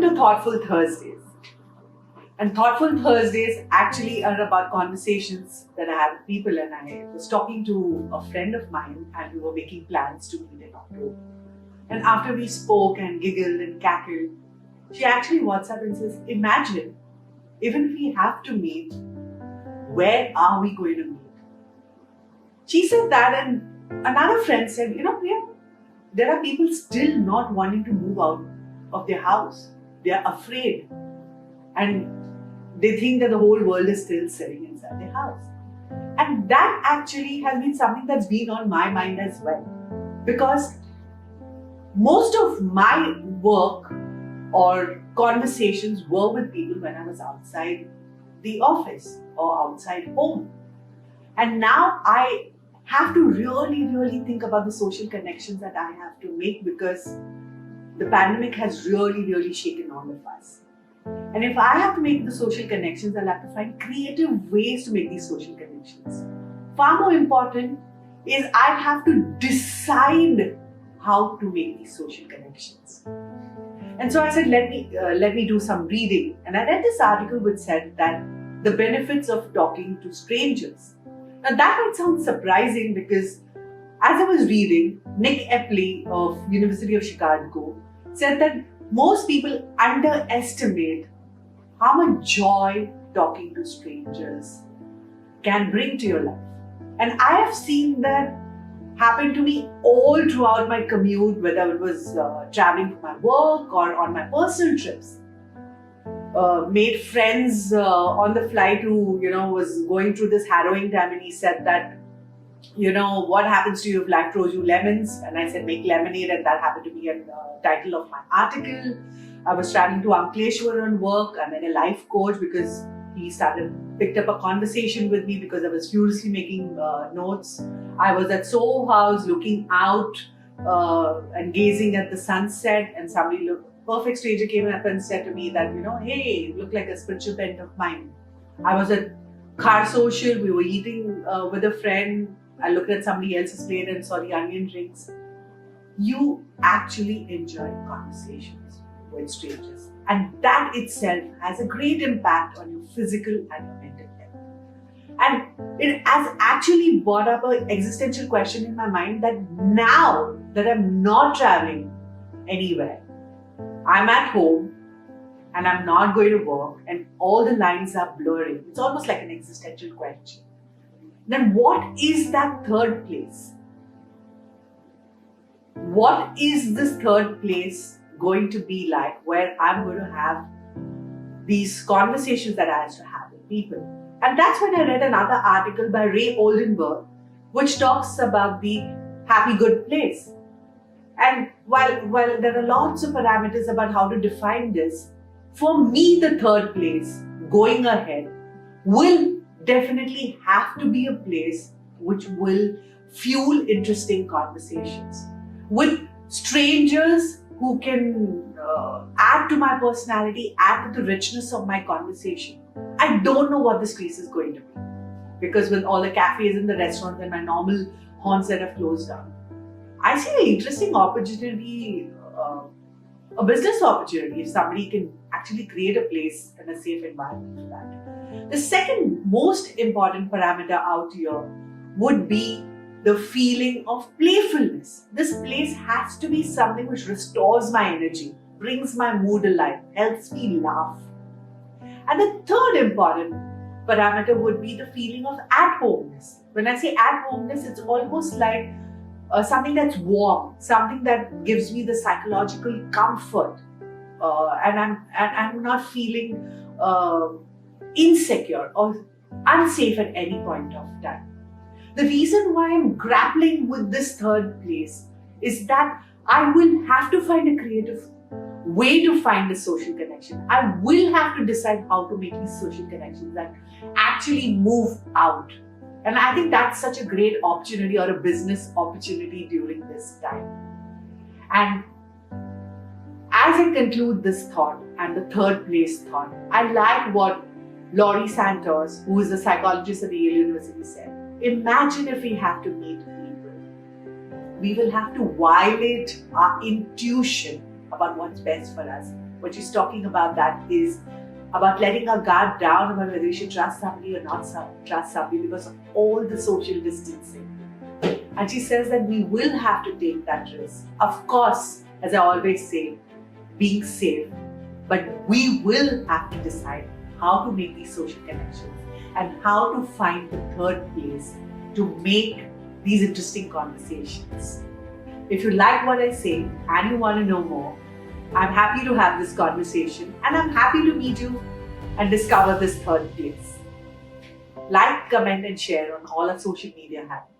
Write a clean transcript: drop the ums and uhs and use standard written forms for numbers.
to Thoughtful Thursdays. And Thoughtful Thursdays actually are about conversations that I have with people. And I was talking to a friend of mine and we were making plans to meet in October. And after we spoke and giggled and cackled, she actually WhatsApp and says, imagine, even if we have to meet, where are we going to meet? She said that, and another friend said, Priya, there are people still not wanting to move out of their house. They are afraid. And they think that the whole world is still sitting inside their house. And that actually has been something that's been on my mind as well. Because most of my work or conversations were with people when I was outside the office or outside home. And now I have to really think about the social connections that I have to make, because the pandemic has really shaken all of us. And if I have to make the social connections, I'll have to find creative ways to make these social connections. Far more important is I have to decide how to make these social connections. And so I said, let me do some reading. And I read this article which said that the benefits of talking to strangers. Now that might sound surprising, because as I was reading, Nick Epley of University of Chicago said that most people underestimate how much joy talking to strangers can bring to your life. And I have seen that happen to me all throughout my commute, whether it was traveling for my work or on my personal trips. Made friends on the flight who, was going through this harrowing time, and he said that, what happens to you if life throws you lemons? And I said, make lemonade, and that happened to be a title of my article. I was traveling to Ankleshwar on work. I met a life coach because he picked up a conversation with me because I was furiously making notes. I was at Soho House looking out and gazing at the sunset, and perfect stranger came up and said to me that, hey, you look like a spiritual friend of mine. I was at Car Social, we were eating with a friend. I looked at somebody else's plate and saw the onion rings. You actually enjoy conversations with strangers. And that itself has a great impact on your physical and your mental health. And it has actually brought up an existential question in my mind that now that I'm not traveling anywhere, I'm at home and I'm not going to work and all the lines are blurring. It's almost like an existential question. Then what is that third place? What is this third place going to be like, where I'm going to have these conversations that I have to have with people? And that's when I read another article by Ray Oldenburg, which talks about the happy good place. And while there are lots of parameters about how to define this, for me the third place, going ahead, will definitely have to be a place which will fuel interesting conversations with strangers who can add to my personality, add to the richness of my conversation. I don't know what this place is going to be, because with all the cafes and the restaurants and my normal haunts that have closed down, I see an interesting opportunity, a business opportunity, if somebody can actually create a place and a safe environment for that. The second most important parameter out here would be the feeling of playfulness. This place has to be something which restores my energy, brings my mood alive, helps me laugh. And the third important parameter would be the feeling of at-homeness. When I say at-homeness, it's almost like something that's warm, something that gives me the psychological comfort, and I'm not feeling insecure or unsafe at any point of time. The reason why I'm grappling with this third place is that I will have to find a creative way to find a social connection. I will have to decide how to make these social connections that actually move out. And I think that's such a great opportunity, or a business opportunity during this time. And as I conclude this thought and the third place thought, I like what Laurie Santos, who is a psychologist at the Yale University, said. Imagine if we have to meet people. We will have to violate our intuition about what's best for us what she's talking about that is about letting our guard down about whether we should trust somebody or not trust somebody because of all the social distancing. And she says that we will have to take that risk. Of course, as I always say, being safe. But we will have to decide how to make these social connections and how to find the third place to make these interesting conversations. If you like what I say and you want to know more, I'm happy to have this conversation and I'm happy to meet you and discover this third place. Like, comment and share on all our social media handles.